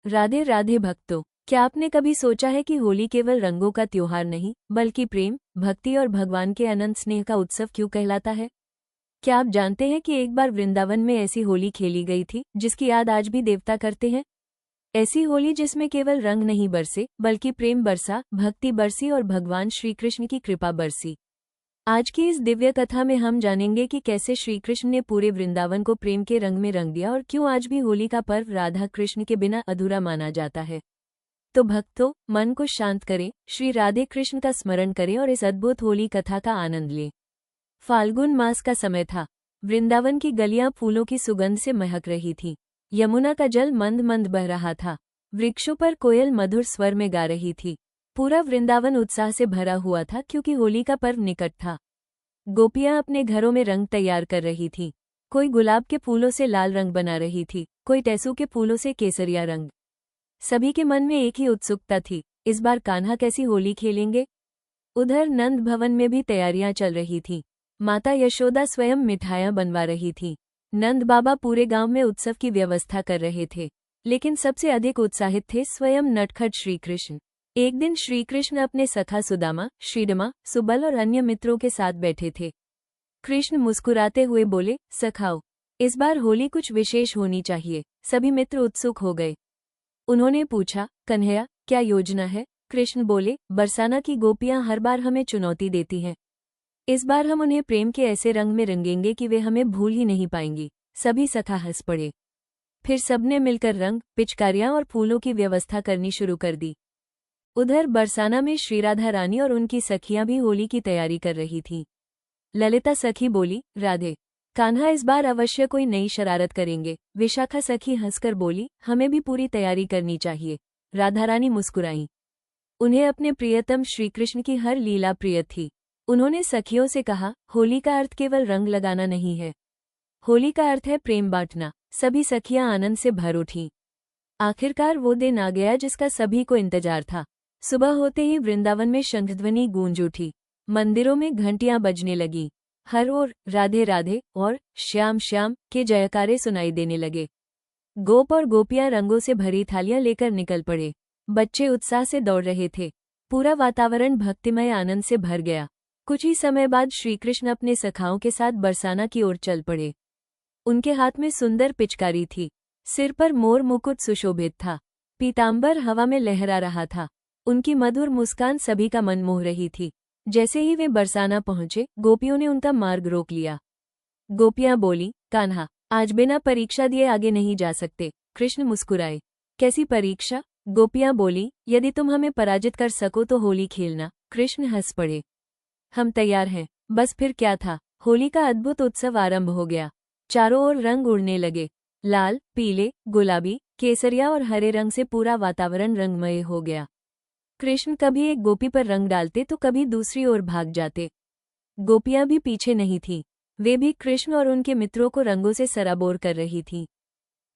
राधे राधे भक्तों, क्या आपने कभी सोचा है कि होली केवल रंगों का त्योहार नहीं बल्कि प्रेम, भक्ति और भगवान के अनंत स्नेह का उत्सव क्यों कहलाता है? क्या आप जानते हैं कि एक बार वृंदावन में ऐसी होली खेली गई थी जिसकी याद आज भी देवता करते हैं? ऐसी होली जिसमें केवल रंग नहीं बरसे बल्कि प्रेम बरसा, भक्ति बरसी और भगवान श्री कृष्ण की कृपा बरसी। आज की इस दिव्य कथा में हम जानेंगे कि कैसे श्री कृष्ण ने पूरे वृंदावन को प्रेम के रंग में रंग दिया और क्यों आज भी होली का पर्व राधा कृष्ण के बिना अधूरा माना जाता है। तो भक्तों, मन को शांत करें, श्री राधे कृष्ण का स्मरण करें और इस अद्भुत होली कथा का आनंद लें। फाल्गुन मास का समय था। वृंदावन की गलियां फूलों की सुगंध से महक रही थीं। यमुना का जल मंद मंद बह रहा था। वृक्षों पर कोयल मधुर स्वर में गा रही थी। पूरा वृंदावन उत्साह से भरा हुआ था क्योंकि होली का पर्व निकट था। गोपियां अपने घरों में रंग तैयार कर रही थीं। कोई गुलाब के फूलों से लाल रंग बना रही थी, कोई टेसू के फूलों से केसरिया रंग। सभी के मन में एक ही उत्सुकता थी, इस बार कान्हा कैसी होली खेलेंगे। उधर नंद भवन में भी तैयारियां चल रही थीं। माता यशोदा स्वयं मिठाइयां बनवा रही थीं। नंद बाबा पूरे गांव में उत्सव की व्यवस्था कर रहे थे, लेकिन सबसे अधिक उत्साहित थे स्वयं नटखट श्रीकृष्ण। एक दिन श्रीकृष्ण अपने सखा सुदामा, श्रीडमा, सुबल और अन्य मित्रों के साथ बैठे थे। कृष्ण मुस्कुराते हुए बोले, सखाओ, इस बार होली कुछ विशेष होनी चाहिए। सभी मित्र उत्सुक हो गए। उन्होंने पूछा, कन्हैया, क्या योजना है? कृष्ण बोले, बरसाना की गोपियां हर बार हमें चुनौती देती हैं। इस बार हम उन्हें प्रेम के ऐसे रंग में रंगेंगे कि वे हमें भूल ही नहीं पाएंगी। सभी सखा हंस पड़े। फिर सबने मिलकर रंग, पिचकारियां और फूलों की व्यवस्था करनी शुरू कर दी। उधर बरसाना में श्री राधा रानी और उनकी सखियां भी होली की तैयारी कर रही थीं। ललिता सखी बोली, राधे, कान्हा इस बार अवश्य कोई नई शरारत करेंगे। विशाखा सखी हंसकर बोली, हमें भी पूरी तैयारी करनी चाहिए। राधा रानी मुस्कुराईं। उन्हें अपने प्रियतम श्रीकृष्ण की हर लीला प्रिय थी। उन्होंने सखियों से कहा, होली का अर्थ केवल रंग लगाना नहीं है, होली का अर्थ है प्रेम बांटना। सभी सखियां आनंद से भर उठीं। आखिरकार वो दिन आ गया जिसका सभी को इंतजार था। सुबह होते ही वृंदावन में शंखध्वनि गूंज उठी। मंदिरों में घंटियां बजने लगीं। हर ओर राधे राधे और श्याम श्याम के जयकारे सुनाई देने लगे। गोप और गोपियां रंगों से भरी थालियां लेकर निकल पड़े। बच्चे उत्साह से दौड़ रहे थे। पूरा वातावरण भक्तिमय आनंद से भर गया। कुछ ही समय बाद श्रीकृष्ण अपने सखाओं के साथ बरसाना की ओर चल पड़े। उनके हाथ में सुंदर पिचकारी थी। सिर पर मोर मुकुट सुशोभित था। पीतांबर हवा में लहरा रहा था। उनकी मधुर मुस्कान सभी का मन मोह रही थी। जैसे ही वे बरसाना पहुंचे, गोपियों ने उनका मार्ग रोक लिया। गोपियां बोली, कान्हा, आज बिना परीक्षा दिए आगे नहीं जा सकते। कृष्ण मुस्कुराए, कैसी परीक्षा? गोपियां बोली, यदि तुम हमें पराजित कर सको तो होली खेलना। कृष्ण हंस पड़े, हम तैयार हैं। बस फिर क्या था, होली का अद्भुत उत्सव आरंभ हो गया। चारों ओर रंग उड़ने लगे। लाल, पीले, गुलाबी, केसरिया और हरे रंग से पूरा वातावरण रंगमय हो गया। कृष्ण कभी एक गोपी पर रंग डालते तो कभी दूसरी ओर भाग जाते। गोपियां भी पीछे नहीं थीं। वे भी कृष्ण और उनके मित्रों को रंगों से सराबोर कर रही थीं।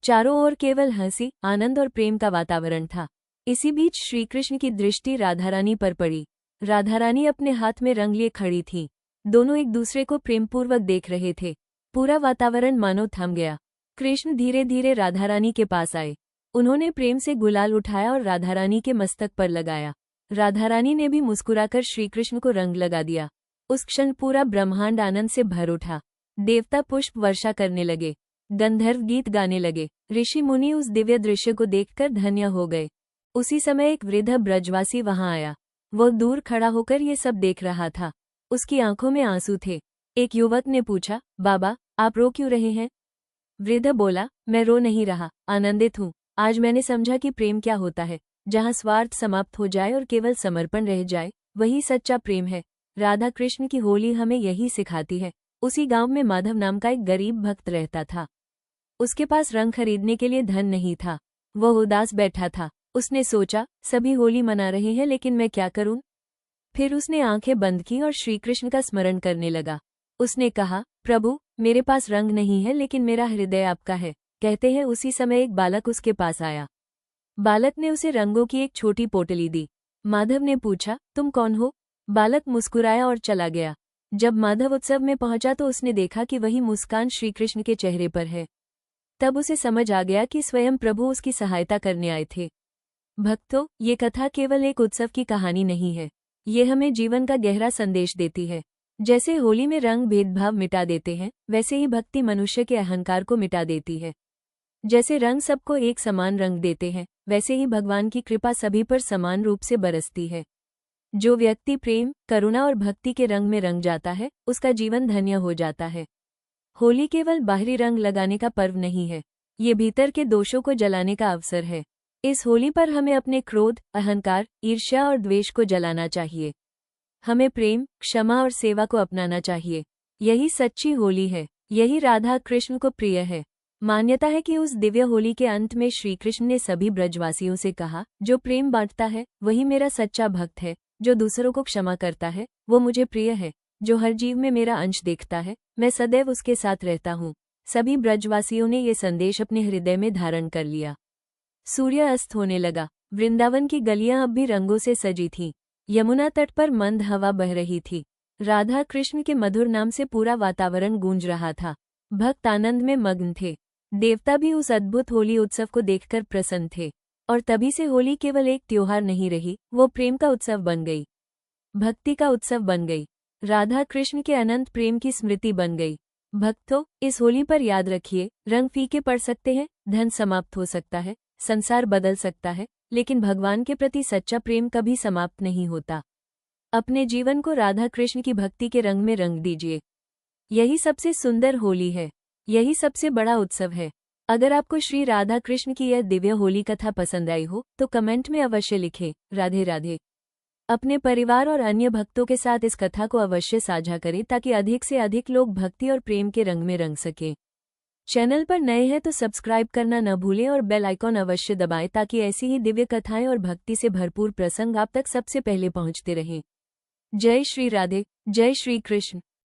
चारों ओर केवल हंसी, आनंद और प्रेम का वातावरण था। इसी बीच श्रीकृष्ण की दृष्टि राधारानी पर पड़ी। राधारानी अपने हाथ में रंग लिए खड़ी थीं। दोनों एक दूसरे को प्रेमपूर्वक देख रहे थे। पूरा वातावरण मानो थम गया। कृष्ण धीरे धीरे राधारानी के पास आए। उन्होंने प्रेम से गुलाल उठाया और राधारानी के मस्तक पर लगाया। राधारानी ने भी मुस्कुराकर श्रीकृष्ण को रंग लगा दिया। उस क्षण पूरा ब्रह्मांड आनंद से भर उठा। देवता पुष्प वर्षा करने लगे। गंधर्व गीत गाने लगे। ऋषि मुनि उस दिव्य दृश्य को देखकर धन्य हो गए। उसी समय एक वृद्ध ब्रजवासी वहां आया। वह दूर खड़ा होकर ये सब देख रहा था। उसकी आंखों में आंसू थे। एक युवक ने पूछा, बाबा, आप रो क्यों रहे हैं? वृद्ध बोला, मैं रो नहीं रहा, आनंदित हूँ। आज मैंने समझा कि प्रेम क्या होता है। जहाँ स्वार्थ समाप्त हो जाए और केवल समर्पण रह जाए, वही सच्चा प्रेम है। राधा कृष्ण की होली हमें यही सिखाती है। उसी गांव में माधव नाम का एक गरीब भक्त रहता था। उसके पास रंग खरीदने के लिए धन नहीं था। वह उदास बैठा था। उसने सोचा, सभी होली मना रहे हैं, लेकिन मैं क्या करूं? फिर उसने आंखें बंद की और श्रीकृष्ण का स्मरण करने लगा। उसने कहा, प्रभु, मेरे पास रंग नहीं है, लेकिन मेरा हृदय आपका है। कहते हैं उसी समय एक बालक उसके पास आया। बालक ने उसे रंगों की एक छोटी पोटली दी। माधव ने पूछा, तुम कौन हो? बालक मुस्कुराया और चला गया। जब माधव उत्सव में पहुंचा तो उसने देखा कि वही मुस्कान श्रीकृष्ण के चेहरे पर है। तब उसे समझ आ गया कि स्वयं प्रभु उसकी सहायता करने आए थे। भक्तों, ये कथा केवल एक उत्सव की कहानी नहीं है, ये हमें जीवन का गहरा संदेश देती है। जैसे होली में रंग भेदभाव मिटा देते हैं, वैसे ही भक्ति मनुष्य के अहंकार को मिटा देती है। जैसे रंग सबको एक समान रंग देते हैं, वैसे ही भगवान की कृपा सभी पर समान रूप से बरसती है। जो व्यक्ति प्रेम, करुणा और भक्ति के रंग में रंग जाता है, उसका जीवन धन्य हो जाता है। होली केवल बाहरी रंग लगाने का पर्व नहीं है, ये भीतर के दोषों को जलाने का अवसर है। इस होली पर हमें अपने क्रोध, अहंकार, ईर्ष्या और द्वेष को जलाना चाहिए। हमें प्रेम, क्षमा और सेवा को अपनाना चाहिए। यही सच्ची होली है, यही राधा कृष्ण को प्रिय है। मान्यता है कि उस दिव्य होली के अंत में श्री कृष्ण ने सभी ब्रजवासियों से कहा, जो प्रेम बांटता है वही मेरा सच्चा भक्त है, जो दूसरों को क्षमा करता है वो मुझे प्रिय है, जो हर जीव में मेरा अंश देखता है मैं सदैव उसके साथ रहता हूँ। सभी ब्रजवासियों ने ये संदेश अपने हृदय में धारण कर लिया। सूर्य अस्त होने लगा। वृंदावन की गलियां अब भी रंगों से सजी थीं। यमुना तट पर मंद हवा बह रही थी। राधा कृष्ण के मधुर नाम से पूरा वातावरण गूंज रहा था। भक्त आनंद में मग्न थे। देवता भी उस अद्भुत होली उत्सव को देखकर प्रसन्न थे। और तभी से होली केवल एक त्योहार नहीं रही, वो प्रेम का उत्सव बन गई, भक्ति का उत्सव बन गई, राधा कृष्ण के अनंत प्रेम की स्मृति बन गई। भक्तों, इस होली पर याद रखिए, रंग फीके पड़ सकते हैं, धन समाप्त हो सकता है, संसार बदल सकता है, लेकिन भगवान के प्रति सच्चा प्रेम कभी समाप्त नहीं होता। अपने जीवन को राधा कृष्ण की भक्ति के रंग में रंग दीजिए। यही सबसे सुंदर होली है, यही सबसे बड़ा उत्सव है। अगर आपको श्री राधा कृष्ण की यह दिव्य होली कथा पसंद आई हो तो कमेंट में अवश्य लिखें, राधे राधे। अपने परिवार और अन्य भक्तों के साथ इस कथा को अवश्य साझा करें ताकि अधिक से अधिक लोग भक्ति और प्रेम के रंग में रंग सकें। चैनल पर नए हैं तो सब्सक्राइब करना न भूलें और बेल आइकॉन अवश्य दबाएं ताकि ऐसी ही दिव्य कथाएं और भक्ति से भरपूर प्रसंग आप तक सबसे पहले पहुंचते रहें। जय श्री राधे, जय श्री कृष्ण।